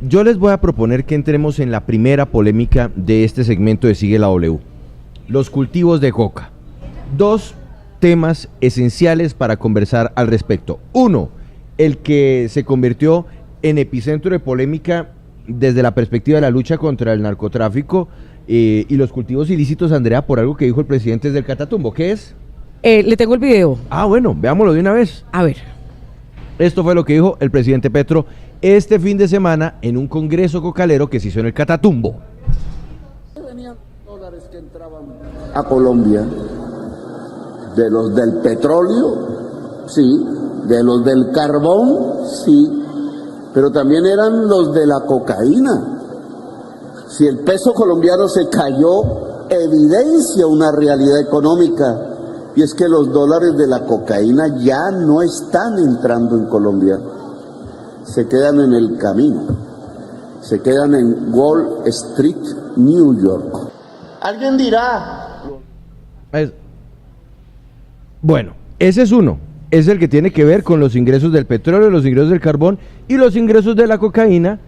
Yo les voy a proponer que entremos en la primera polémica de este segmento de Sigue la W. Los cultivos de coca. Dos temas esenciales para conversar al respecto. Uno, el que se convirtió en epicentro de polémica desde la perspectiva de la lucha contra el narcotráfico y los cultivos ilícitos, Andrea, por algo que dijo el presidente desde el Catatumbo. ¿Qué es? Le tengo el video. Ah, bueno, veámoslo de una vez. A ver. Esto fue lo que dijo el presidente Petro este fin de semana en un congreso cocalero que se hizo en el Catatumbo. Venían dólares que entraban a Colombia, de los del petróleo, sí, de los del carbón, sí, pero también eran los de la cocaína. Si el peso colombiano se cayó, evidencia una realidad económica, y es que los dólares de la cocaína ya no están entrando en Colombia, se quedan en el camino, se quedan en Wall Street, New York. Alguien dirá... Bueno, ese es uno, es el que tiene que ver con los ingresos del petróleo, los ingresos del carbón y los ingresos de la cocaína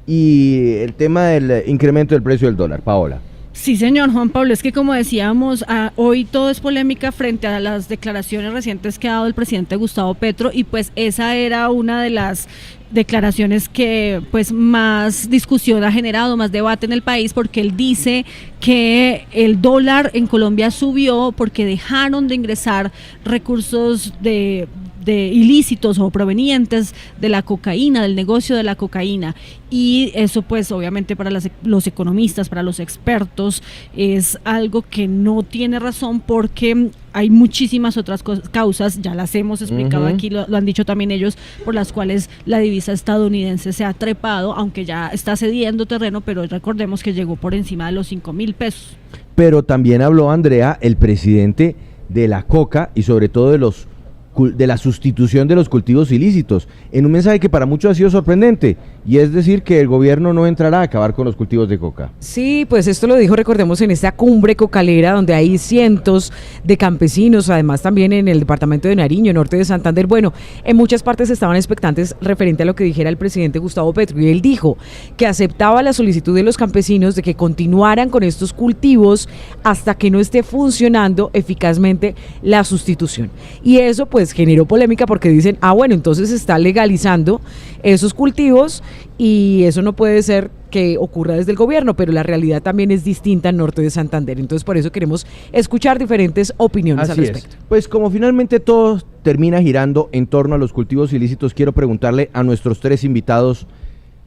y el tema del incremento del precio del dólar. Paola. Sí, señor Juan Pablo, es que como decíamos, hoy todo es polémica frente a las declaraciones recientes que ha dado el presidente Gustavo Petro, y pues esa era una de las declaraciones que pues más discusión ha generado, más debate en el país, porque él dice que el dólar en Colombia subió porque dejaron de ingresar recursos de ilícitos o provenientes de la cocaína, del negocio de la cocaína, y eso pues obviamente para los economistas, para los expertos, es algo que no tiene razón, porque hay muchísimas otras causas, ya las hemos explicado aquí, lo han dicho también ellos, por las cuales la divisa estadounidense se ha trepado, aunque ya está cediendo terreno, pero recordemos que llegó por encima de los 5,000 pesos. Pero también habló, Andrea, el presidente, de la coca y sobre todo de la sustitución de los cultivos ilícitos, en un mensaje que para muchos ha sido sorprendente, y es decir que el gobierno no entrará a acabar con los cultivos de coca. Sí, pues esto lo dijo, recordemos, en esta cumbre cocalera donde hay cientos de campesinos, además también en el departamento de Nariño, norte de Santander. Bueno, en muchas partes estaban expectantes referente a lo que dijera el presidente Gustavo Petro, y él dijo que aceptaba la solicitud de los campesinos de que continuaran con estos cultivos hasta que no esté funcionando eficazmente la sustitución. Y eso pues generó polémica porque dicen, bueno, entonces se está legalizando esos cultivos y eso no puede ser que ocurra desde el gobierno, pero la realidad también es distinta en norte de Santander. Entonces por eso queremos escuchar diferentes opiniones al respecto. Pues como finalmente todo termina girando en torno a los cultivos ilícitos, quiero preguntarle a nuestros tres invitados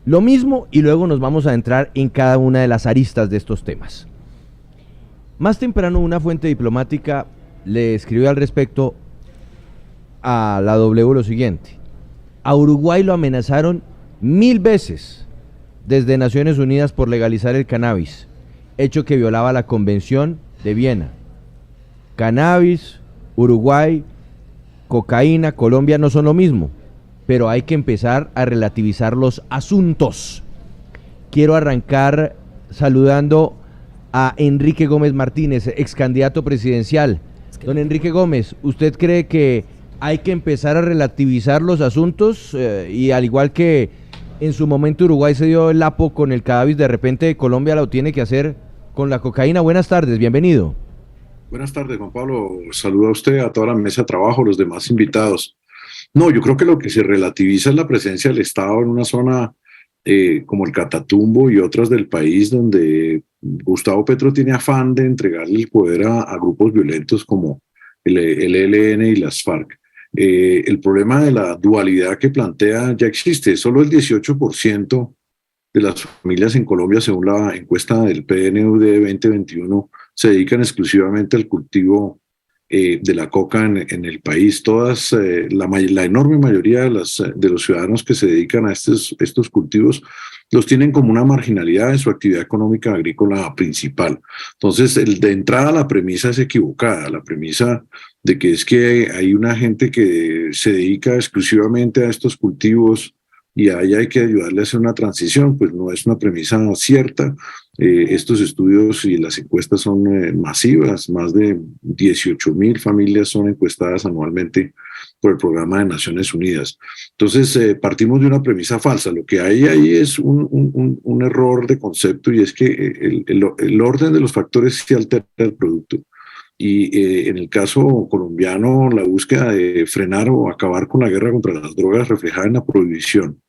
lo mismo y luego nos vamos a entrar en cada una de las aristas de estos temas. Más temprano una fuente diplomática le escribió al respecto a la W lo siguiente: a Uruguay lo amenazaron 1000 veces desde Naciones Unidas por legalizar el cannabis, hecho que violaba la Convención de Viena. Cannabis, Uruguay, cocaína, Colombia no son lo mismo, pero hay que empezar a relativizar los asuntos. Quiero arrancar saludando a Enrique Gómez Martínez, ex candidato presidencial. Don Enrique Gómez, ¿usted cree que hay que empezar a relativizar los asuntos y al igual que en su momento Uruguay se dio el lapo con el cannabis, de repente Colombia lo tiene que hacer con la cocaína? Buenas tardes, bienvenido. Buenas tardes, Juan Pablo. Saludo a usted, a toda la mesa de trabajo, los demás invitados. No, yo creo que lo que se relativiza es la presencia del Estado en una zona como el Catatumbo y otras del país, donde Gustavo Petro tiene afán de entregarle el poder a grupos violentos como el ELN y las FARC. El problema de la dualidad que plantea ya existe. Solo el 18% de las familias en Colombia, según la encuesta del PNUD 2021, se dedican exclusivamente al cultivo de la coca en el país. La enorme mayoría de los ciudadanos que se dedican a estos cultivos los tienen como una marginalidad en su actividad económica agrícola principal. Entonces, de entrada la premisa es equivocada, la premisa de que es que hay una gente que se dedica exclusivamente a estos cultivos y ahí hay que ayudarle a hacer una transición, pues no es una premisa cierta. Estos estudios y las encuestas son masivas, más de 18.000 familias son encuestadas anualmente por el Programa de Naciones Unidas. Entonces, partimos de una premisa falsa. Lo que hay ahí es un error de concepto, y es que el orden de los factores sí altera el producto. Y en el caso colombiano, la búsqueda de frenar o acabar con la guerra contra las drogas reflejada en la prohibición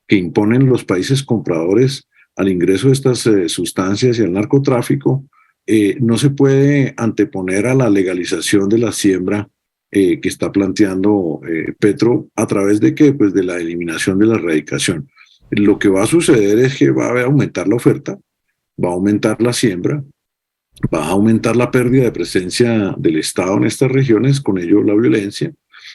que imponen los países compradores al ingreso de estas sustancias y al narcotráfico, no se puede anteponer a la legalización de la siembra que está planteando Petro. ¿A través de qué? Pues de la eliminación de la erradicación. Lo que va a suceder es que va a aumentar la oferta, va a aumentar la siembra, va a aumentar la pérdida de presencia del Estado en estas regiones, con ello la violencia,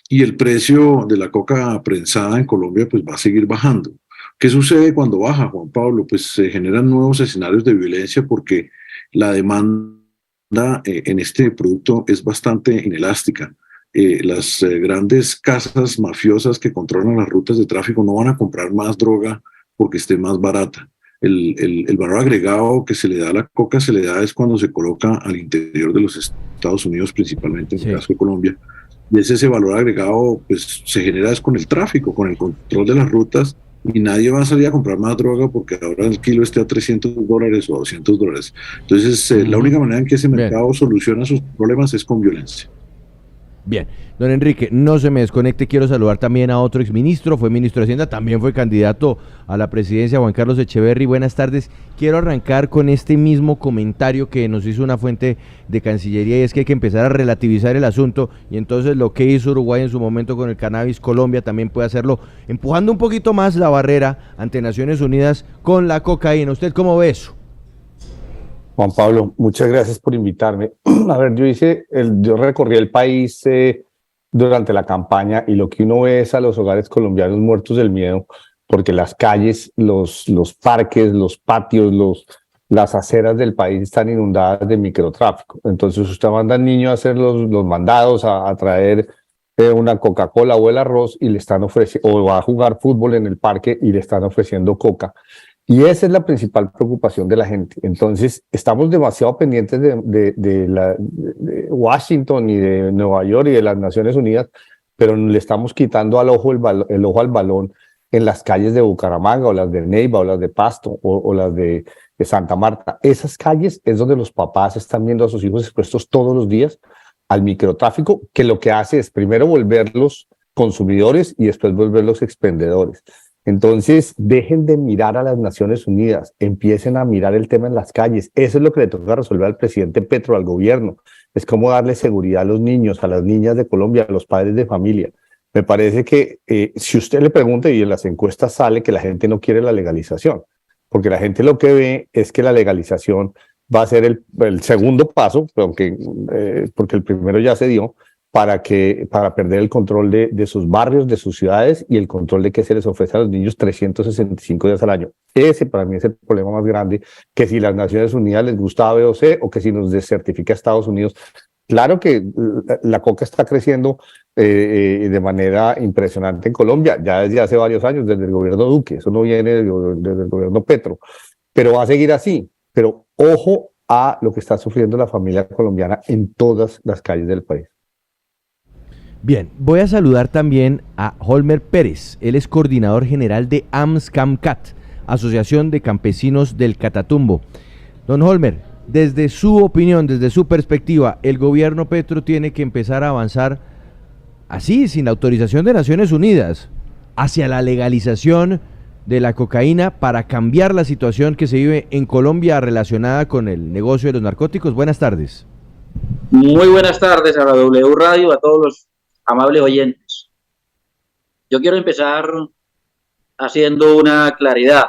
y el precio de la coca prensada en Colombia pues va a seguir bajando. ¿Qué sucede cuando baja, Juan Pablo? Pues se generan nuevos escenarios de violencia, porque la demanda en este producto es bastante inelástica. Las grandes casas mafiosas que controlan las rutas de tráfico no van a comprar más droga porque esté más barata. El valor agregado que se le da a la coca se le da es cuando se coloca al interior de los Estados Unidos, principalmente en el caso de Colombia. Y ese valor agregado pues se genera es con el tráfico, con el control de las rutas, y nadie va a salir a comprar más droga porque ahora el kilo esté a $300 o a $200. Entonces, la única manera en que ese mercado soluciona sus problemas es con violencia. Bien, don Enrique, no se me desconecte, quiero saludar también a otro exministro, fue ministro de Hacienda, también fue candidato a la presidencia, Juan Carlos Echeverry. Buenas tardes. Quiero arrancar con este mismo comentario que nos hizo una fuente de Cancillería, y es que hay que empezar a relativizar el asunto, y entonces lo que hizo Uruguay en su momento con el cannabis, Colombia también puede hacerlo, empujando un poquito más la barrera ante Naciones Unidas con la cocaína. ¿Usted cómo ve eso? Juan Pablo, muchas gracias por invitarme. A ver, yo recorrí el país durante la campaña, y lo que uno ve es a los hogares colombianos muertos del miedo, porque las calles, los parques, los patios, las aceras del país están inundadas de microtráfico. Entonces usted manda al niño a hacer los mandados, a traer una Coca-Cola o el arroz, y le están ofreciendo, o va a jugar fútbol en el parque y le están ofreciendo coca. Y esa es la principal preocupación de la gente. Entonces, estamos demasiado pendientes de Washington y de Nueva York y de las Naciones Unidas, pero le estamos quitando el ojo al balón en las calles de Bucaramanga, o las de Neiva, o las de Pasto, o las de Santa Marta. Esas calles es donde los papás están viendo a sus hijos expuestos todos los días al microtráfico, que lo que hace es primero volverlos consumidores y después volverlos expendedores. Entonces, dejen de mirar a las Naciones Unidas, empiecen a mirar el tema en las calles. Eso es lo que le toca resolver al presidente Petro, al gobierno. Es cómo darle seguridad a los niños, a las niñas de Colombia, a los padres de familia. Me parece que si usted le pregunta, y en las encuestas sale que la gente no quiere la legalización, porque la gente lo que ve es que la legalización va a ser el segundo paso, porque el primero ya se dio, para perder el control de sus barrios, de sus ciudades, y el control de qué se les ofrece a los niños 365 días al año. Ese para mí es el problema más grande, que si las Naciones Unidas les gusta A, B o C, o que si nos descertifica Estados Unidos. Claro que la coca está creciendo de manera impresionante en Colombia, ya desde hace varios años, desde el gobierno Duque, eso no viene desde el gobierno Petro, pero va a seguir así. Pero ojo a lo que está sufriendo la familia colombiana en todas las calles del país. Bien, voy a saludar también a Holmer Pérez. Él es coordinador general de AMSCAMCAT, Asociación de Campesinos del Catatumbo. Don Holmer, desde su opinión, desde su perspectiva, ¿el gobierno Petro tiene que empezar a avanzar así, sin la autorización de Naciones Unidas, hacia la legalización de la cocaína para cambiar la situación que se vive en Colombia relacionada con el negocio de los narcóticos? Buenas tardes. Muy buenas tardes a la W Radio, a todos los amables oyentes. Yo quiero empezar haciendo una claridad.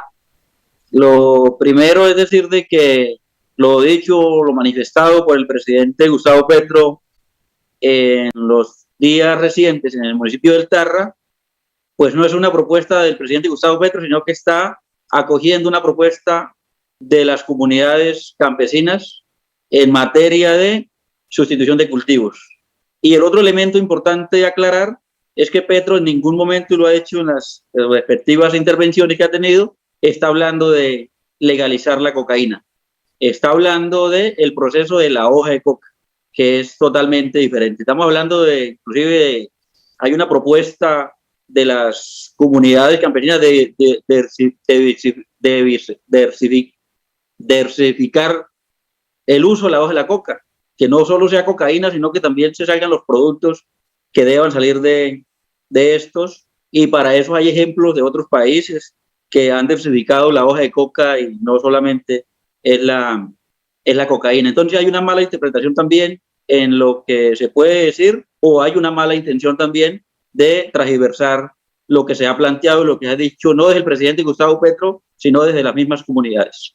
Lo primero es decir de que lo dicho, lo manifestado por el presidente Gustavo Petro en los días recientes en el municipio del Tarra, pues no es una propuesta del presidente Gustavo Petro, sino que está acogiendo una propuesta de las comunidades campesinas en materia de sustitución de cultivos. Y el otro elemento importante de aclarar es que Petro en ningún momento, y lo ha hecho en las respectivas intervenciones que ha tenido, está hablando de legalizar la cocaína. Está hablando del proceso de la hoja de coca, que es totalmente diferente. Estamos hablando inclusive, hay una propuesta de las comunidades campesinas de diversificar el uso de la hoja de la coca, que no solo sea cocaína, sino que también se salgan los productos que deban salir de estos, y para eso hay ejemplos de otros países que han diversificado la hoja de coca y no solamente es la cocaína. Entonces hay una mala interpretación también en lo que se puede decir, o hay una mala intención también de transversar lo que se ha planteado y lo que ha dicho no desde el presidente Gustavo Petro, sino desde las mismas comunidades.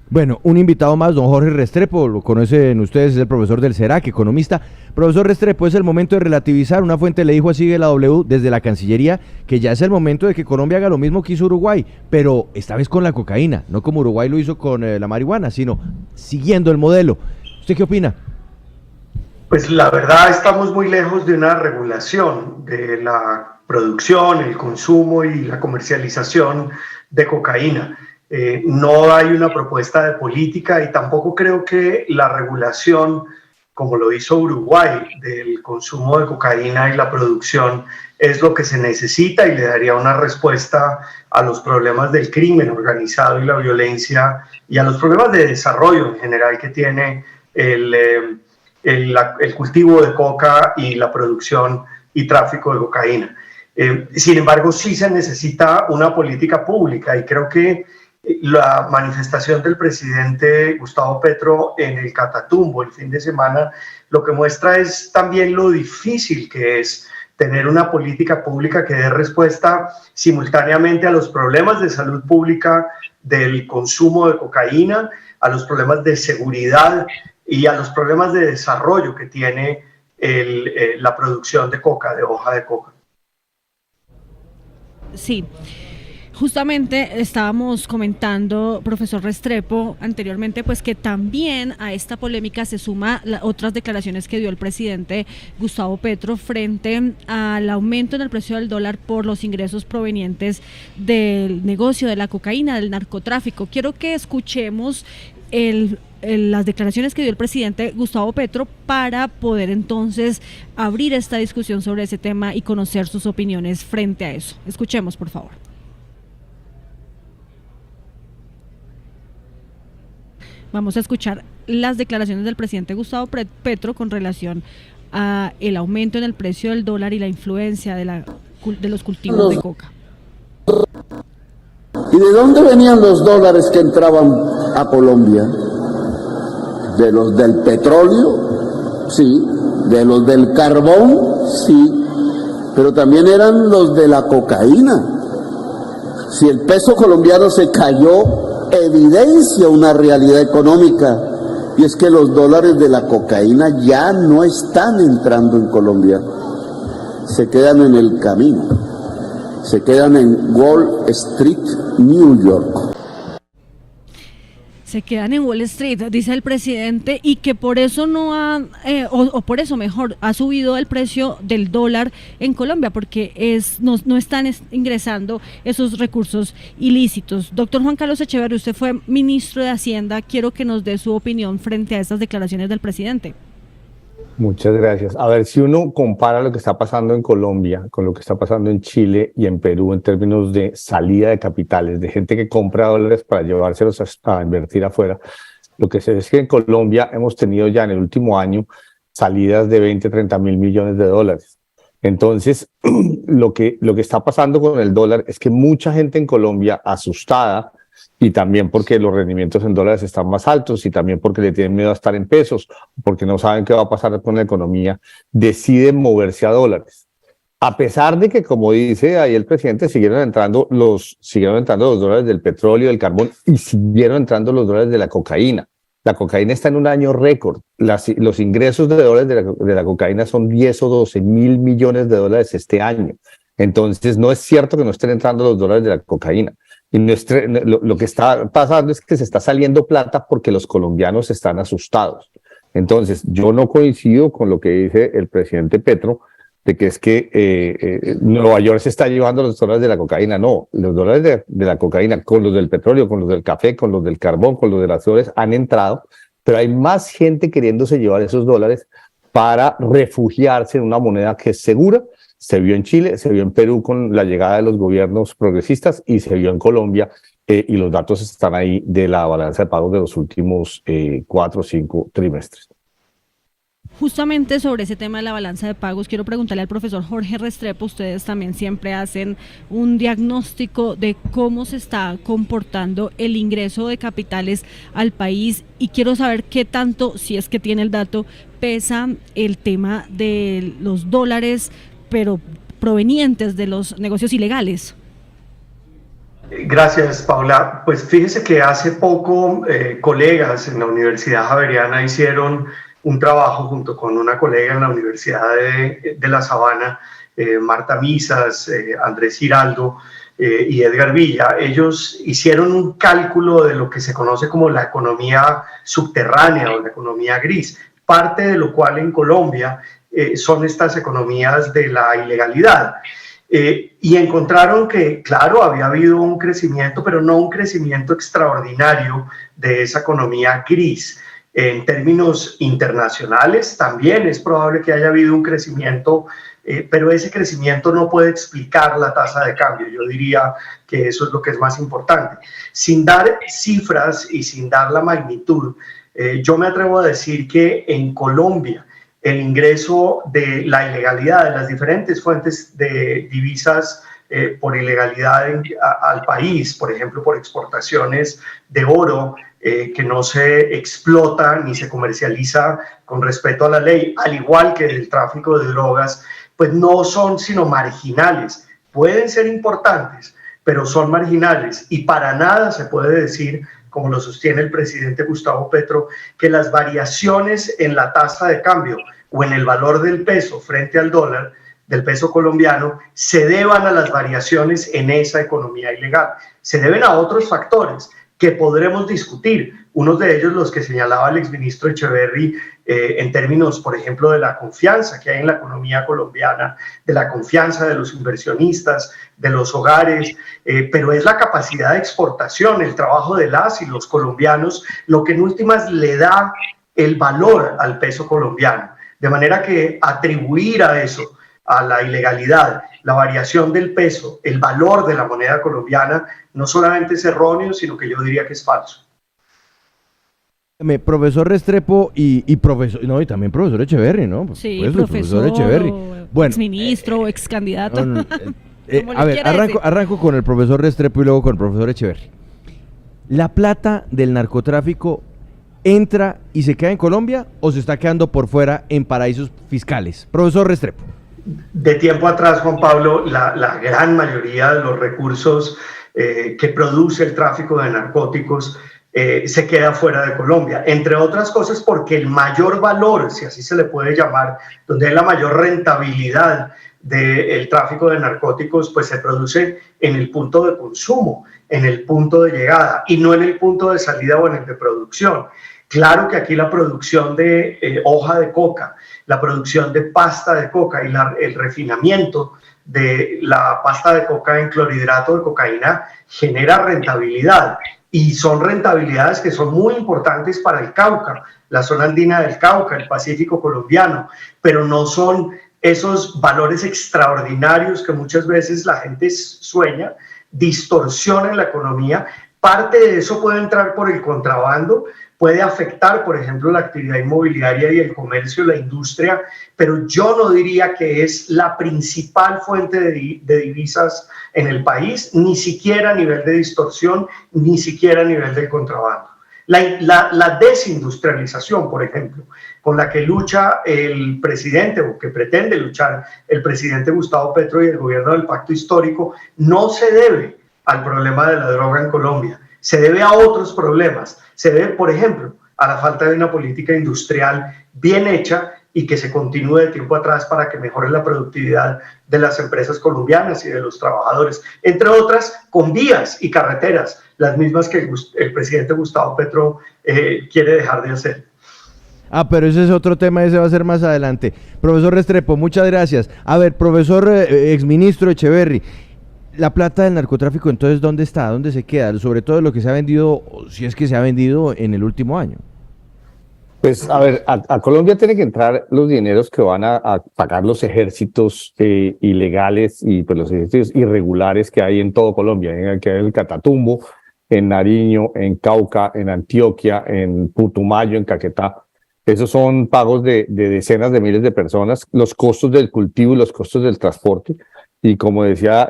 Bueno, un invitado más, don Jorge Restrepo, lo conocen ustedes, es el profesor del CERAC, economista. Profesor Restrepo, es el momento de relativizar. Una fuente le dijo así de la W desde la Cancillería que ya es el momento de que Colombia haga lo mismo que hizo Uruguay, pero esta vez con la cocaína, no como Uruguay lo hizo con la marihuana, sino siguiendo el modelo. ¿Usted qué opina? Pues la verdad estamos muy lejos de una regulación de la producción, el consumo y la comercialización de cocaína. No hay una propuesta de política y tampoco creo que la regulación, como lo hizo Uruguay, del consumo de cocaína y la producción es lo que se necesita y le daría una respuesta a los problemas del crimen organizado y la violencia y a los problemas de desarrollo en general que tiene el cultivo de coca y la producción y tráfico de cocaína. Sin embargo, sí se necesita una política pública y creo que la manifestación del presidente Gustavo Petro en el Catatumbo el fin de semana lo que muestra es también lo difícil que es tener una política pública que dé respuesta simultáneamente a los problemas de salud pública del consumo de cocaína, a los problemas de seguridad y a los problemas de desarrollo que tiene la producción de coca, de hoja de coca. Sí. Justamente estábamos comentando, profesor Restrepo, anteriormente, pues que también a esta polémica se suma otras declaraciones que dio el presidente Gustavo Petro frente al aumento en el precio del dólar por los ingresos provenientes del negocio de la cocaína, del narcotráfico. Quiero que escuchemos las declaraciones que dio el presidente Gustavo Petro para poder entonces abrir esta discusión sobre ese tema y conocer sus opiniones frente a eso. Escuchemos, por favor. Vamos a escuchar las declaraciones del presidente Gustavo Petro con relación a el aumento en el precio del dólar y la influencia de los cultivos de coca. ¿Y de dónde venían los dólares que entraban a Colombia? ¿De los del petróleo? Sí. ¿De los del carbón? Sí. Pero también eran los de la cocaína. Si el peso colombiano se cayó, evidencia una realidad económica, y es que los dólares de la cocaína ya no están entrando en Colombia, se quedan en el camino, se quedan en Wall Street, New York. Se quedan en Wall Street, dice el presidente, y que por eso no o por eso mejor, ha subido el precio del dólar en Colombia, porque no están ingresando esos recursos ilícitos. Doctor Juan Carlos Echeverri, usted fue ministro de Hacienda, quiero que nos dé su opinión frente a estas declaraciones del presidente. Muchas gracias. A ver, si uno compara lo que está pasando en Colombia con lo que está pasando en Chile y en Perú en términos de salida de capitales, de gente que compra dólares para llevárselos a invertir afuera, lo que se ve es que en Colombia hemos tenido ya en el último año salidas de 20, 30 mil millones de dólares. Entonces, lo que está pasando con el dólar es que mucha gente en Colombia asustada, y también porque los rendimientos en dólares están más altos y también porque le tienen miedo a estar en pesos, porque no saben qué va a pasar con la economía, deciden moverse a dólares. A pesar de que, como dice ahí el presidente, siguieron entrando los dólares del petróleo, del carbón, y siguieron entrando los dólares de la cocaína. La cocaína está en un año récord. Los ingresos de dólares de la cocaína son 10 o 12 mil millones de dólares este año. Entonces, no es cierto que no estén entrando los dólares de la cocaína. Y lo que está pasando es que se está saliendo plata porque los colombianos están asustados. Entonces, yo no coincido con lo que dice el presidente Petro, de que es que Nueva York se está llevando los dólares de la cocaína. No, los dólares de la cocaína con los del petróleo, con los del café, con los del carbón, con los de las flores han entrado, pero hay más gente queriéndose llevar esos dólares para refugiarse en una moneda que es segura. Se vio en Chile, se vio en Perú con la llegada de los gobiernos progresistas y se vio en Colombia, y los datos están ahí de la balanza de pagos de los últimos 4 o 5 trimestres. Justamente sobre ese tema de la balanza de pagos, quiero preguntarle al profesor Jorge Restrepo. Ustedes también siempre hacen un diagnóstico de cómo se está comportando el ingreso de capitales al país, y quiero saber qué tanto, si es que tiene el dato, pesa el tema de los dólares, pero provenientes de los negocios ilegales. Gracias, Paula. Pues fíjese que hace poco colegas en la Universidad Javeriana hicieron un trabajo junto con una colega en la Universidad de La Sabana, Marta Misas, Andrés Giraldo y Edgar Villa. Ellos hicieron un cálculo de lo que se conoce como la economía subterránea o la economía gris, parte de lo cual en Colombia son estas economías de la ilegalidad. Y encontraron que, claro, había habido un crecimiento, pero no un crecimiento extraordinario de esa economía gris. En términos internacionales también es probable que haya habido un crecimiento, pero ese crecimiento no puede explicar la tasa de cambio. Yo diría que eso es lo que es más importante. Sin dar cifras y sin dar la magnitud, yo me atrevo a decir que en Colombia el ingreso de la ilegalidad de las diferentes fuentes de divisas por ilegalidad al país, por ejemplo, por exportaciones de oro, que no se explota ni se comercializa con respeto a la ley, al igual que el tráfico de drogas, pues no son sino marginales. Pueden ser importantes, pero son marginales, y para nada se puede decir, como lo sostiene el presidente Gustavo Petro, que las variaciones en la tasa de cambio o en el valor del peso frente al dólar, del peso colombiano, se deban a las variaciones en esa economía ilegal. Se deben a otros factores que podremos discutir, unos de ellos los que señalaba el exministro Echeverry, en términos, por ejemplo, de la confianza que hay en la economía colombiana, de la confianza de los inversionistas, de los hogares, pero es la capacidad de exportación, el trabajo de las y los colombianos, lo que en últimas le da el valor al peso colombiano. De manera que atribuir a eso, a la ilegalidad, la variación del peso, el valor de la moneda colombiana, no solamente es erróneo, sino que yo diría que es falso. Profesor Restrepo y profesor, no, y también profesor Echeverry, ¿no? Sí, pues, profesor Echeverry. Bueno, exministro, excandidato. A ver, arranco con el profesor Restrepo y luego con el profesor Echeverry. ¿La plata del narcotráfico entra y se queda en Colombia o se está quedando por fuera en paraísos fiscales? Profesor Restrepo. De tiempo atrás, Juan Pablo, la gran mayoría de los recursos que produce el tráfico de narcóticos se queda fuera de Colombia, entre otras cosas porque el mayor valor, si así se le puede llamar, donde hay la mayor rentabilidad del tráfico de narcóticos, pues se produce en el punto de consumo, en el punto de llegada y no en el punto de salida o en el de producción. Claro que aquí la producción de hoja de coca, la producción de pasta de coca y el refinamiento de la pasta de coca en clorhidrato de cocaína genera rentabilidad, y son rentabilidades que son muy importantes para el Cauca, la zona andina del Cauca, el Pacífico colombiano, pero no son esos valores extraordinarios que muchas veces la gente sueña, distorsionan la economía. Parte de eso puede entrar por el contrabando, puede afectar, por ejemplo, la actividad inmobiliaria y el comercio, la industria, pero yo no diría que es la principal fuente de divisas en el país, ni siquiera a nivel de distorsión, ni siquiera a nivel del contrabando. La desindustrialización, por ejemplo, con la que lucha el presidente, o que pretende luchar el presidente Gustavo Petro y el gobierno del Pacto Histórico, no se debe al problema de la droga en Colombia, se debe a otros problemas. Se debe, por ejemplo, a la falta de una política industrial bien hecha y que se continúe de tiempo atrás para que mejore la productividad de las empresas colombianas y de los trabajadores, entre otras, con vías y carreteras, las mismas que el presidente Gustavo Petro quiere dejar de hacer. Ah, pero ese es otro tema, ese va a ser más adelante. Profesor Restrepo, muchas gracias. A ver, profesor exministro Echeverry, la plata del narcotráfico, entonces, ¿dónde está? ¿Dónde se queda? Sobre todo lo que se ha vendido, si es que se ha vendido en el último año. Pues a ver, a Colombia tienen que entrar los dineros que van a pagar los ejércitos ilegales y pues los ejércitos irregulares que hay en todo Colombia, que hay en el Catatumbo, en Nariño, en Cauca, en Antioquia, en Putumayo, en Caquetá. Esos son pagos de decenas de miles de personas, los costos del cultivo y los costos del transporte. Y como decía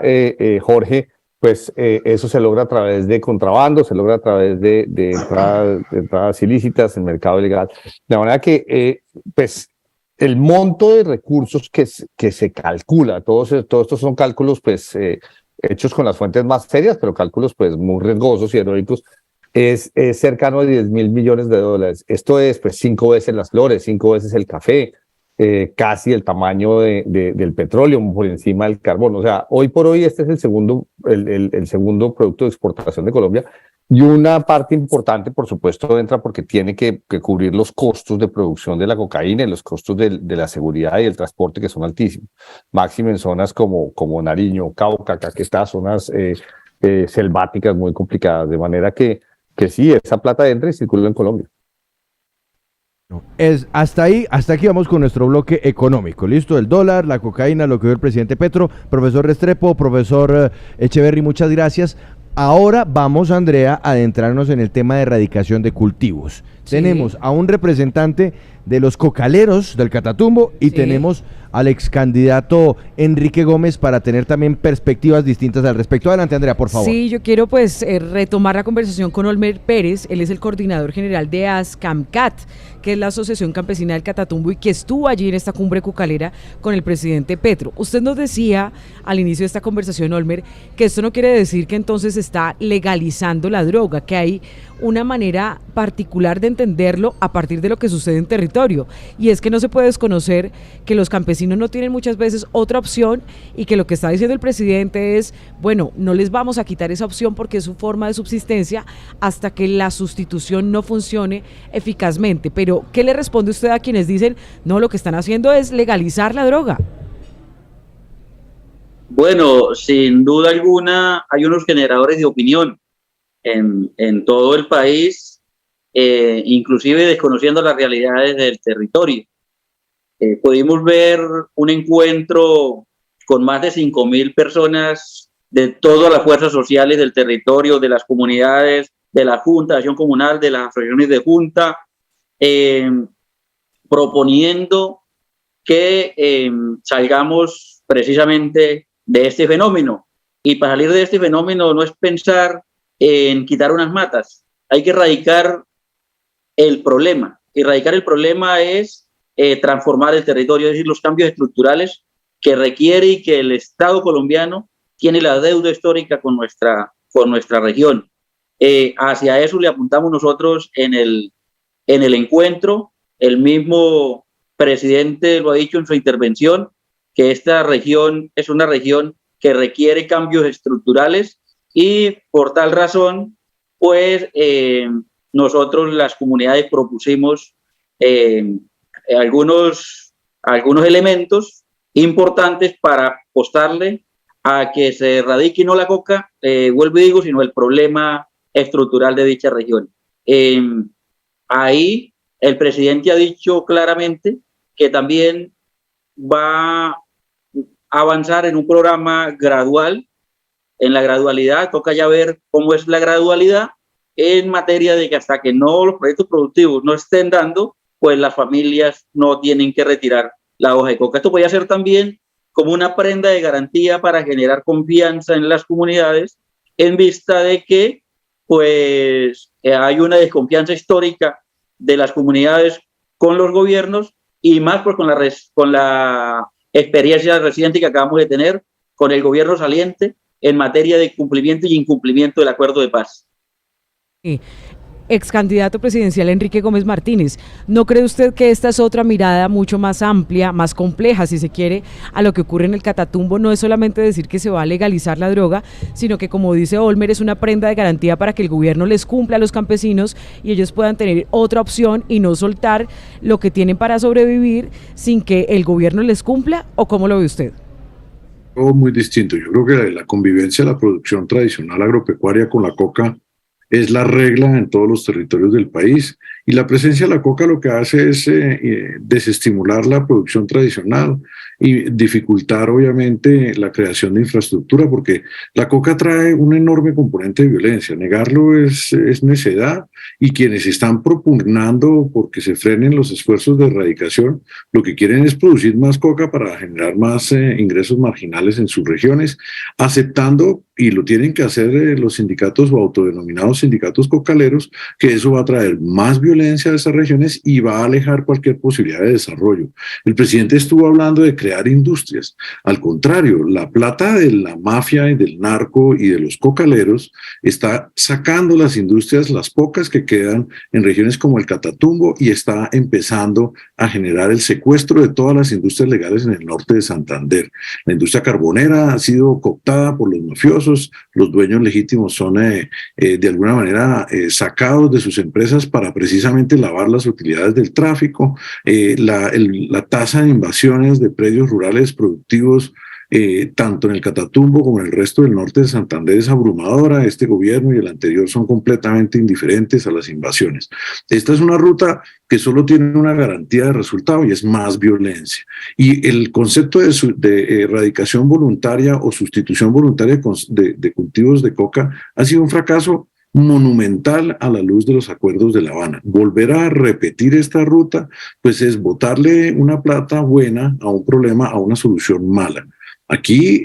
Jorge, pues eso se logra a través de contrabando, se logra a través de entradas ilícitas en mercado ilegal. De manera que, pues, el monto de recursos que se calcula, todos estos son cálculos, pues, hechos con las fuentes más serias, pero cálculos, pues, muy riesgosos y heroicos, es cercano a 10 mil millones de dólares. Esto es, pues, 5 veces las flores, 5 veces el café, casi el tamaño del petróleo, por encima del carbón. O sea, hoy por hoy este es el segundo producto de exportación de Colombia, y una parte importante, por supuesto, entra porque tiene que cubrir los costos de producción de la cocaína y los costos de la seguridad y el transporte, que son altísimos, máximo en zonas como Nariño, Cauca, Caquetá, zonas selváticas muy complicadas, de manera que sí, esa plata entra y circula en Colombia. Hasta aquí vamos con nuestro bloque económico. Listo, el dólar, la cocaína, lo que vio el presidente Petro. Profesor Restrepo, profesor Echeverry, muchas gracias. Ahora vamos, Andrea, a adentrarnos en el tema de erradicación de cultivos. Sí. Tenemos a un representante de los cocaleros del Catatumbo y tenemos al ex candidato Enrique Gómez para tener también perspectivas distintas al respecto. Adelante, Andrea, por favor. Sí, yo quiero pues retomar la conversación con Olmer Pérez. Él es el coordinador general de ASCAMCAT, que es la Asociación Campesina del Catatumbo, y que estuvo allí en esta cumbre cocalera con el presidente Petro. Usted nos decía al inicio de esta conversación, Olmer, que esto no quiere decir que entonces está legalizando la droga, que hay una manera particular de entenderlo a partir de lo que sucede en territorio, y es que no se puede desconocer que los campesinos no tienen muchas veces otra opción, y que lo que está diciendo el presidente es, bueno, no les vamos a quitar esa opción porque es su forma de subsistencia hasta que la sustitución no funcione eficazmente. Pero, ¿qué le responde usted a quienes dicen, no, lo que están haciendo es legalizar la droga? Bueno, sin duda alguna hay unos generadores de opinión en todo el país, inclusive desconociendo las realidades del territorio. Pudimos ver un encuentro con más de 5.000 personas de todas las fuerzas sociales del territorio, de las comunidades, de la Junta de Acción Comunal, de las asociaciones de Junta, proponiendo que salgamos precisamente de este fenómeno. Y para salir de este fenómeno no es pensar en quitar unas matas, hay que erradicar el problema. Erradicar el problema es transformar el territorio, es decir, los cambios estructurales que requiere y que el Estado colombiano tiene la deuda histórica con nuestra región. Hacia eso le apuntamos nosotros en el encuentro. El mismo presidente lo ha dicho en su intervención, que esta región es una región que requiere cambios estructurales, y por tal razón, pues nosotros las comunidades propusimos algunos elementos importantes para apostarle a que se erradique no la coca, vuelvo y digo, sino el problema estructural de dicha región. Ahí el presidente ha dicho claramente que también va a avanzar en un programa gradual. En la gradualidad toca ya ver cómo es la gradualidad en materia de que hasta que no los proyectos productivos no estén dando, pues las familias no tienen que retirar la hoja de coca. Esto podría ser también como una prenda de garantía para generar confianza en las comunidades, en vista de que pues hay una desconfianza histórica de las comunidades con los gobiernos, y más pues con la experiencia reciente que acabamos de tener con el gobierno saliente en materia de cumplimiento y incumplimiento del acuerdo de paz. Sí. ex candidato presidencial Enrique Gómez Martínez. ¿No cree usted que esta es otra mirada mucho más amplia, más compleja, si se quiere, a lo que ocurre en el Catatumbo? No es solamente decir que se va a legalizar la droga, sino que, como dice Olmer, es una prenda de garantía para que el gobierno les cumpla a los campesinos y ellos puedan tener otra opción y no soltar lo que tienen para sobrevivir sin que el gobierno les cumpla. ¿O cómo lo ve usted? Muy distinto. Yo creo que la convivencia de la producción tradicional agropecuaria con la coca es la regla en todos los territorios del país, y la presencia de la coca lo que hace es desestimular la producción tradicional y dificultar obviamente la creación de infraestructura, porque la coca trae un enorme componente de violencia. Negarlo es necedad, y quienes están propugnando porque se frenen los esfuerzos de erradicación lo que quieren es producir más coca para generar más ingresos marginales en sus regiones, aceptando, y lo tienen que hacer los sindicatos o autodenominados sindicatos cocaleros, que eso va a traer más violencia a esas regiones y va a alejar cualquier posibilidad de desarrollo. El presidente estuvo hablando de crear industrias. Al contrario, la plata de la mafia y del narco y de los cocaleros está sacando las industrias, las pocas que quedan en regiones como el Catatumbo, y está empezando a generar el secuestro de todas las industrias legales en el norte de Santander. La industria carbonera ha sido cooptada por los mafiosos, los dueños legítimos son de alguna manera sacados de sus empresas para precisamente lavar las utilidades del tráfico. La tasa de invasiones de predios rurales productivos tanto en el Catatumbo como en el resto del norte de Santander es abrumadora. Este gobierno y el anterior son completamente indiferentes a las invasiones. Esta es una ruta que solo tiene una garantía de resultado, y es más violencia. Y el concepto de erradicación voluntaria o sustitución voluntaria de cultivos de coca ha sido un fracaso monumental a la luz de los acuerdos de La Habana. Volver a repetir esta ruta, pues es botarle una plata buena a un problema, a una solución mala. Aquí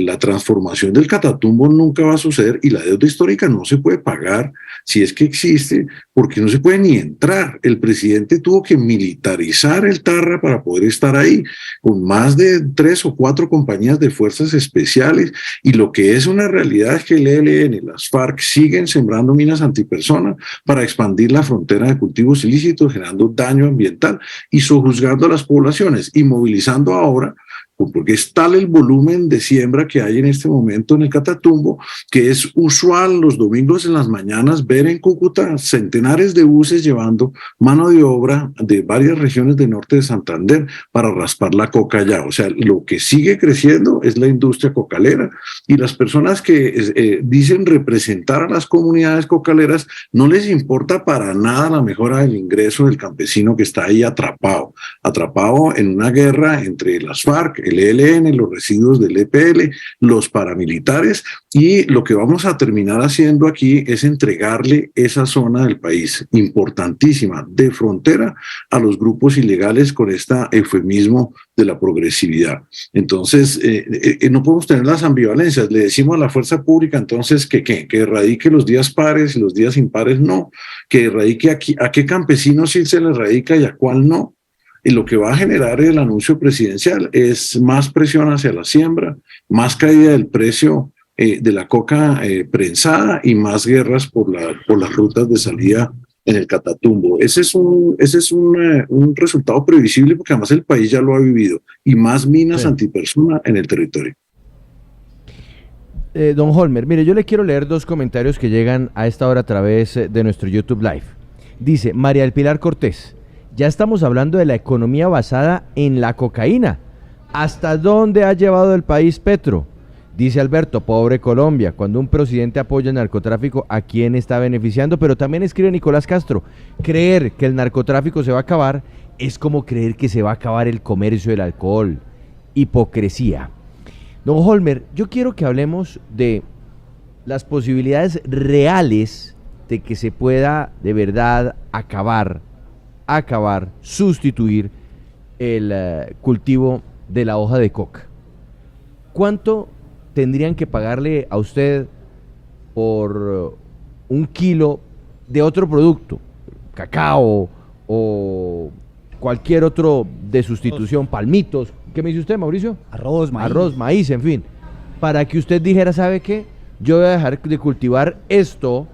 la transformación del Catatumbo nunca va a suceder, y la deuda histórica no se puede pagar, si es que existe, porque no se puede ni entrar. El presidente tuvo que militarizar el Tarra para poder estar ahí, con más de 3 o 4 compañías de fuerzas especiales, y lo que es una realidad es que el ELN, las FARC, siguen sembrando minas antipersona para expandir la frontera de cultivos ilícitos, generando daño ambiental y sojuzgando a las poblaciones, y movilizando ahora, porque es tal el volumen de siembra que hay en este momento en el Catatumbo, que es usual los domingos en las mañanas ver en Cúcuta centenares de buses llevando mano de obra de varias regiones del norte de Santander para raspar la coca allá. O sea, lo que sigue creciendo es la industria cocalera, y las personas que dicen representar a las comunidades cocaleras no les importa para nada la mejora del ingreso del campesino que está ahí atrapado en una guerra entre las FARC, el ELN, los residuos del EPL, los paramilitares, y lo que vamos a terminar haciendo aquí es entregarle esa zona del país importantísima de frontera a los grupos ilegales con este eufemismo de la progresividad. Entonces, no podemos tener las ambivalencias. Le decimos a la fuerza pública entonces que erradique los días pares y los días impares no, que erradique a qué campesinos sí se le erradica y a cuál no. Y lo que va a generar el anuncio presidencial es más presión hacia la siembra, más caída del precio de la coca prensada, y más guerras por las rutas de salida en el Catatumbo. Ese es un resultado previsible, porque además el país ya lo ha vivido, y más minas antipersona en el territorio. Don Holmer, mire, yo le quiero leer 2 comentarios que llegan a esta hora a través de nuestro YouTube Live. Dice María del Pilar Cortés: ya estamos hablando de la economía basada en la cocaína. ¿Hasta dónde ha llevado el país Petro? Dice Alberto: pobre Colombia, cuando un presidente apoya el narcotráfico, ¿a quién está beneficiando? Pero también escribe Nicolás Castro: creer que el narcotráfico se va a acabar es como creer que se va a acabar el comercio del alcohol. Hipocresía. Don Holmer, yo quiero que hablemos de las posibilidades reales de que se pueda de verdad acabar, sustituir el cultivo de la hoja de coca. ¿Cuánto tendrían que pagarle a usted por 1 kilo de otro producto, cacao o cualquier otro de sustitución, palmitos? ¿Qué me dice usted, Mauricio? Arroz, maíz, en fin, para que usted dijera, ¿sabe qué? Yo voy a dejar de cultivar esto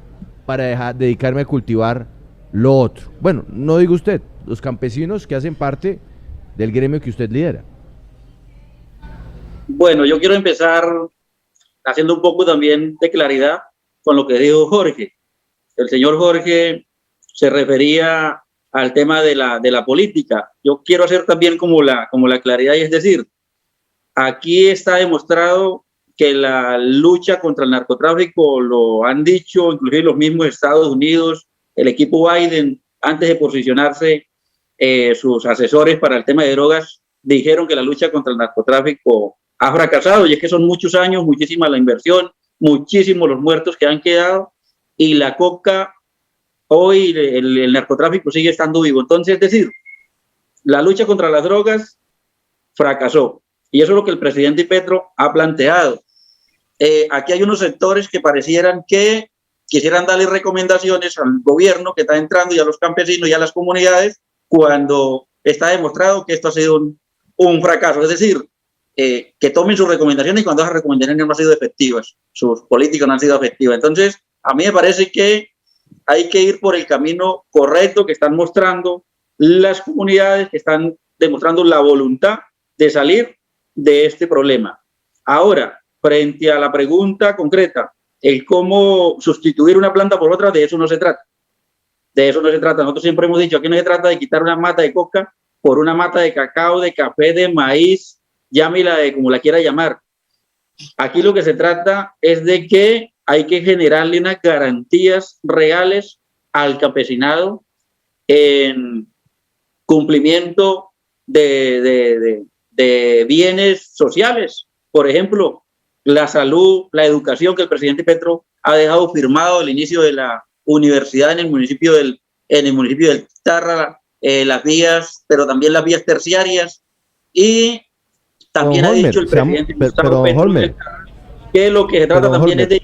para dedicarme a cultivar lo otro? Bueno, no digo usted, los campesinos que hacen parte del gremio que usted lidera. Bueno, yo quiero empezar haciendo un poco también de claridad con lo que dijo Jorge. El señor Jorge se refería al tema de la política. Yo quiero hacer también como la claridad, y es decir, aquí está demostrado que la lucha contra el narcotráfico, lo han dicho inclusive los mismos Estados Unidos, el equipo Biden, antes de posicionarse, sus asesores para el tema de drogas, dijeron que la lucha contra el narcotráfico ha fracasado, y es que son muchos años, muchísima la inversión, muchísimos los muertos que han quedado, y la coca, hoy el narcotráfico sigue estando vivo. Entonces, es decir, la lucha contra las drogas fracasó, y eso es lo que el presidente Petro ha planteado. Aquí hay unos sectores que parecieran que quisieran darle recomendaciones al gobierno que está entrando y a los campesinos y a las comunidades, cuando está demostrado que esto ha sido un fracaso. Es decir, que tomen sus recomendaciones, y cuando esas recomendaciones no han sido efectivas, sus políticas no han sido efectivas. Entonces, a mí me parece que hay que ir por el camino correcto que están mostrando las comunidades, que están demostrando la voluntad de salir de este problema. Ahora, frente a la pregunta concreta, el cómo sustituir una planta por otra, de eso no se trata. De eso no se trata. Nosotros siempre hemos dicho, aquí no se trata de quitar una mata de coca por una mata de cacao, de café, de maíz, llámela de como la quiera llamar. Aquí lo que se trata es de que hay que generarle unas garantías reales al campesinado en cumplimiento de bienes sociales. Por ejemplo, la salud, la educación, que el presidente Petro ha dejado firmado al inicio de la universidad en el municipio del Tarra, las vías, pero también las vías terciarias, y también ha dicho el presidente Gustavo Petro que lo que se trata también es de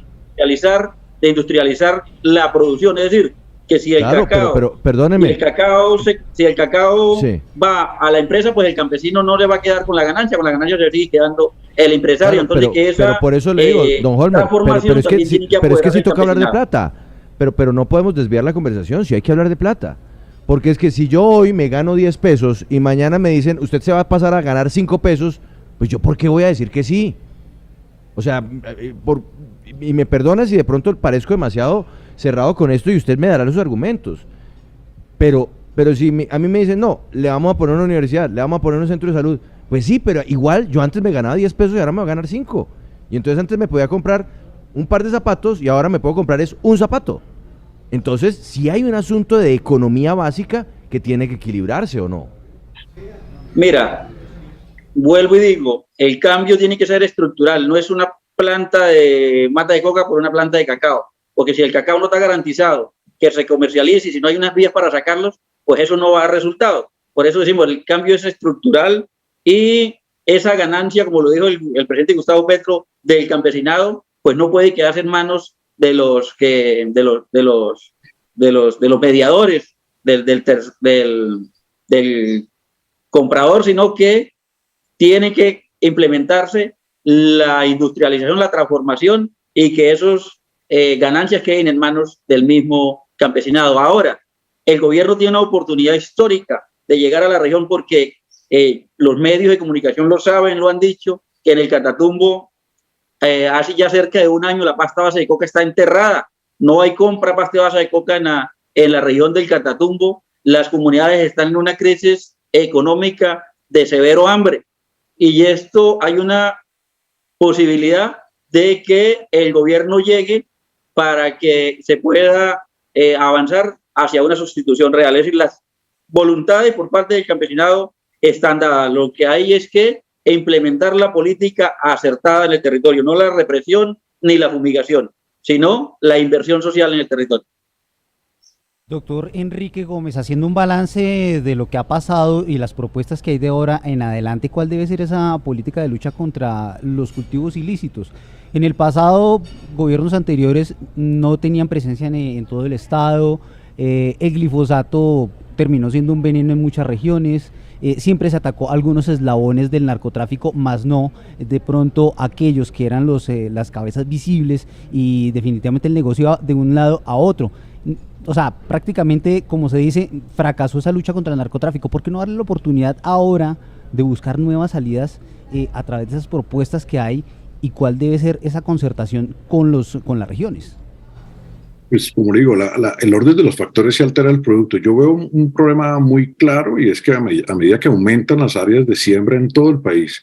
industrializar la producción, es decir, que si el cacao, perdóneme, si el cacao sí va a la empresa, pues el campesino no le va a quedar con la ganancia se sigue quedando el empresario. Claro, entonces pero por eso le digo, don Holmer, pero es que sí toca hablar de plata, pero no podemos desviar la conversación, si hay que hablar de plata, porque es que si yo hoy me gano 10 pesos y mañana me dicen, usted se va a pasar a ganar 5 pesos, pues yo, ¿por qué voy a decir que sí? O sea, y me perdona si de pronto parezco demasiado cerrado con esto, y usted me dará los argumentos, pero si a mí me dicen, no, le vamos a poner una universidad, le vamos a poner un centro de salud, pues sí, pero igual yo antes me ganaba 10 pesos y ahora me voy a ganar 5, y entonces antes me podía comprar un par de zapatos y ahora me puedo comprar un zapato. Entonces sí hay un asunto de economía básica que tiene que equilibrarse, ¿o no? Mira, vuelvo y digo, el cambio tiene que ser estructural, no es una planta de mata de coca por una planta de cacao, porque si el cacao no está garantizado que se comercialice y si no hay unas vías para sacarlos, pues eso no va a dar resultado. Por eso decimos, el cambio es estructural, y esa ganancia, como lo dijo el presidente Gustavo Petro, del campesinado, pues no puede quedarse en manos de los mediadores del comprador, sino que tiene que implementarse la industrialización, la transformación, y que esos ganancias queden en manos del mismo campesinado. Ahora, el gobierno tiene una oportunidad histórica de llegar a la región, porque los medios de comunicación lo saben, lo han dicho, que en el Catatumbo hace ya cerca de un año la pasta base de coca está enterrada. No hay compra pasta base de coca en la región del Catatumbo. Las comunidades están en una crisis económica de severo hambre, y esto hay una posibilidad de que el gobierno llegue para que se pueda avanzar hacia una sustitución real. Es decir, las voluntades por parte del campesinado están dadas. Lo que hay es que implementar la política acertada en el territorio, no la represión ni la fumigación, sino la inversión social en el territorio. Doctor Enrique Gómez, haciendo un balance de lo que ha pasado y las propuestas que hay de ahora en adelante, ¿cuál debe ser esa política de lucha contra los cultivos ilícitos? En el pasado, gobiernos anteriores no tenían presencia en todo el estado, el glifosato terminó siendo un veneno en muchas regiones. Siempre se atacó a algunos eslabones del narcotráfico, más no de pronto aquellos que eran las cabezas visibles, y definitivamente el negocio iba de un lado a otro. O sea, prácticamente, como se dice, fracasó esa lucha contra el narcotráfico. ¿Por qué no darle la oportunidad ahora de buscar nuevas salidas a través de esas propuestas que hay, y cuál debe ser esa concertación con las regiones? Pues como le digo, el orden de los factores se altera el producto. Yo veo un problema muy claro, y es que a medida que aumentan las áreas de siembra en todo el país,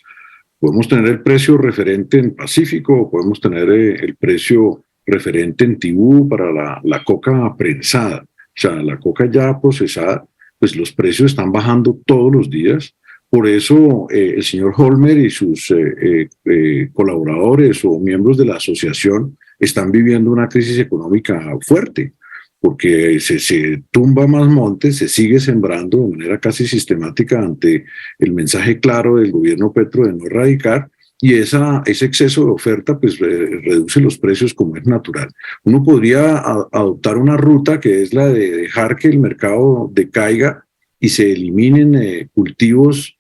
podemos tener el precio referente en Pacífico, podemos tener el precio referente en Tibú para la coca prensada. O sea, la coca ya procesada, pues los precios están bajando todos los días. Por eso el señor Holmer y sus colaboradores o miembros de la asociación están viviendo una crisis económica fuerte, porque se tumba más monte, se sigue sembrando de manera casi sistemática ante el mensaje claro del gobierno Petro de no erradicar, y ese exceso de oferta pues reduce los precios como es natural. Uno podría adoptar una ruta que es la de dejar que el mercado decaiga y se eliminen cultivos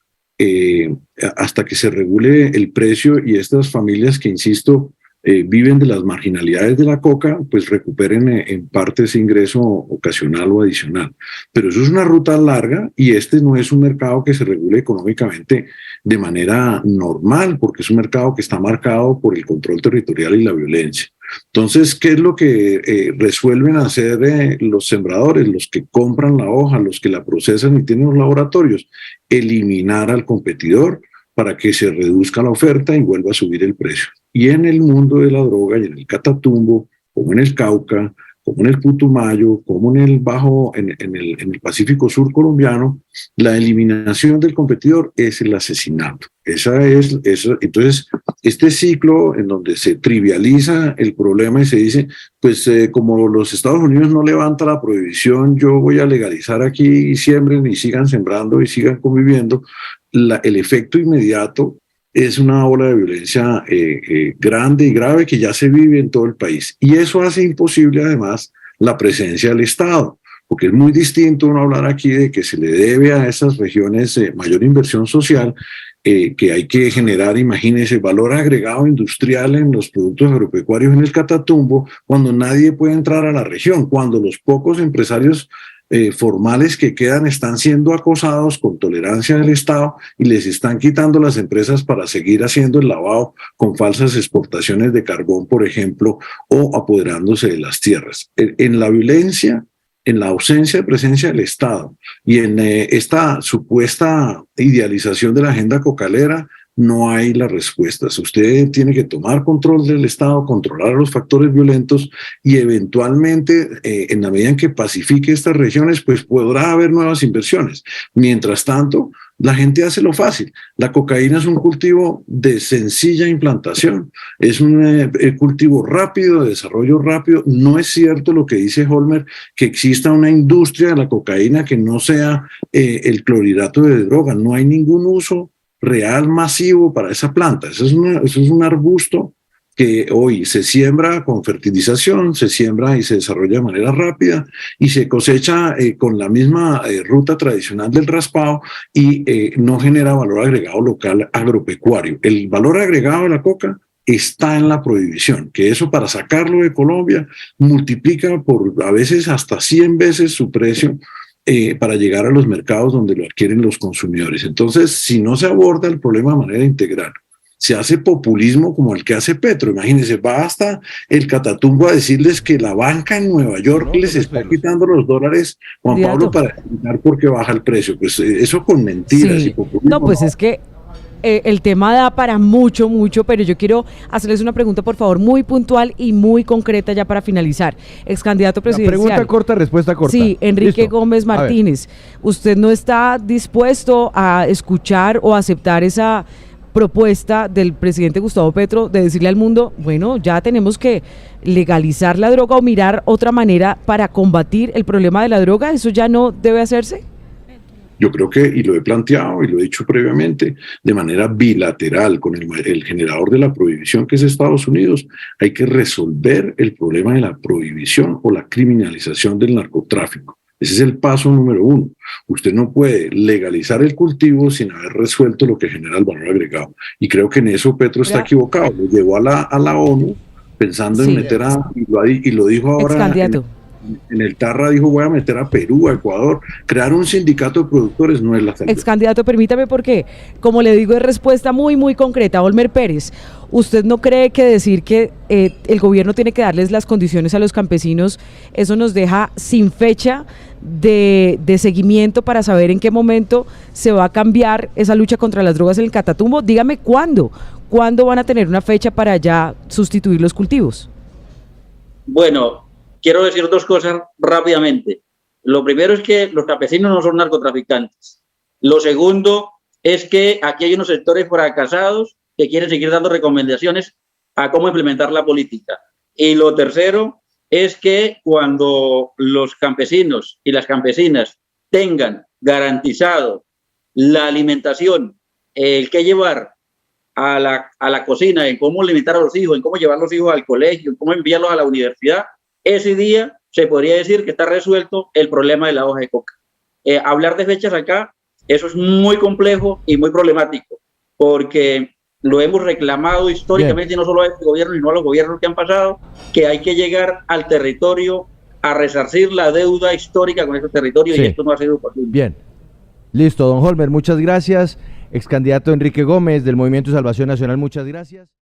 hasta que se regule el precio, y estas familias que, insisto, viven de las marginalidades de la coca, pues recuperen en parte ese ingreso ocasional o adicional. Pero eso es una ruta larga, y este no es un mercado que se regule económicamente de manera normal, porque es un mercado que está marcado por el control territorial y la violencia. Entonces, ¿qué es lo que resuelven hacer los sembradores, los que compran la hoja, los que la procesan y tienen los laboratorios? Eliminar al competidor para que se reduzca la oferta y vuelva a subir el precio. Y en el mundo de la droga, y en el Catatumbo, como en el Cauca, como en el Putumayo, como en el el Pacífico Sur colombiano, la eliminación del competidor es el asesinato. Entonces, este ciclo en donde se trivializa el problema y se dice, pues como los Estados Unidos no levanta la prohibición, yo voy a legalizar aquí, y siembren y sigan sembrando y sigan conviviendo. El efecto inmediato es una ola de violencia grande y grave que ya se vive en todo el país. Y eso hace imposible, además, la presencia del Estado, porque es muy distinto uno hablar aquí de que se le debe a esas regiones mayor inversión social, que hay que generar, imagínense, valor agregado industrial en los productos agropecuarios en el Catatumbo, cuando nadie puede entrar a la región, cuando los pocos empresarios formales que quedan están siendo acosados con tolerancia del Estado, y les están quitando las empresas para seguir haciendo el lavado con falsas exportaciones de carbón, por ejemplo, o apoderándose de las tierras. En la violencia, en la ausencia de presencia del Estado y en esta supuesta idealización de la agenda cocalera, no hay las respuestas. Usted tiene que tomar control del Estado, controlar los factores violentos, y eventualmente, en la medida en que pacifique estas regiones, pues podrá haber nuevas inversiones. Mientras tanto, la gente hace lo fácil. La cocaína es un cultivo de sencilla implantación, es un cultivo rápido, de desarrollo rápido. No es cierto lo que dice Holmer, que exista una industria de la cocaína que no sea el clorhidrato de droga. No hay ningún uso real masivo para esa planta. Eso es un arbusto que hoy se siembra con fertilización, se siembra y se desarrolla de manera rápida, y se cosecha con la misma ruta tradicional del raspado, y no genera valor agregado local agropecuario. El valor agregado de la coca está en la prohibición, que eso, para sacarlo de Colombia, multiplica por a veces hasta 100 veces su precio para llegar a los mercados donde lo adquieren los consumidores. Entonces, si no se aborda el problema de manera integral, se hace populismo como el que hace Petro. Imagínense, va hasta el Catatumbo a decirles que la banca en Nueva York les está quitando los dólares, Juan Pablo, para explicar por qué baja el precio. Pues eso con mentiras y populismo. No, pues es que el tema da para mucho, pero yo quiero hacerles una pregunta, por favor, muy puntual y muy concreta ya para finalizar. Ex candidato presidencial. Pregunta corta, respuesta corta. Sí, Enrique Listo. Gómez Martínez. ¿Usted no está dispuesto a escuchar o aceptar esa propuesta del presidente Gustavo Petro de decirle al mundo, bueno, ya tenemos que legalizar la droga o mirar otra manera para combatir el problema de la droga? ¿Eso ya no debe hacerse? Yo creo que, y lo he planteado y lo he dicho previamente, de manera bilateral con el generador de la prohibición, que es Estados Unidos, hay que resolver el problema de la prohibición o la criminalización del narcotráfico. Ese es el paso número 1. Usted no puede legalizar el cultivo sin haber resuelto lo que genera el valor agregado. Y creo que en eso Petro está equivocado. Lo llevó a la ONU pensando en meter y lo dijo ahora. Excandidato. En el Tarra dijo, voy a meter a Perú, a Ecuador. Crear un sindicato de productores no es la salida. Excandidato, permítame, porque, como le digo, es respuesta muy, muy concreta. Olmer Pérez, ¿usted no cree que decir que el gobierno tiene que darles las condiciones a los campesinos, eso nos deja sin fecha de seguimiento para saber en qué momento se va a cambiar esa lucha contra las drogas en el Catatumbo? Dígame cuándo van a tener una fecha para ya sustituir los cultivos. Bueno, quiero decir 2 cosas rápidamente. Lo primero es que los campesinos no son narcotraficantes. Lo segundo es que aquí hay unos sectores fracasados que quieren seguir dando recomendaciones a cómo implementar la política. Y lo tercero es que cuando los campesinos y las campesinas tengan garantizado la alimentación, el que llevar a la cocina, en cómo alimentar a los hijos, en cómo llevar a los hijos al colegio, en cómo enviarlos a la universidad, ese día se podría decir que está resuelto el problema de la hoja de coca. Hablar de fechas acá, eso es muy complejo y muy problemático, porque lo hemos reclamado históricamente, y no solo a este gobierno, sino a los gobiernos que han pasado, que hay que llegar al territorio a resarcir la deuda histórica con ese territorio, y esto no ha sido posible. Bien, listo, don Holmer, muchas gracias. Excandidato Enrique Gómez del Movimiento de Salvación Nacional, muchas gracias.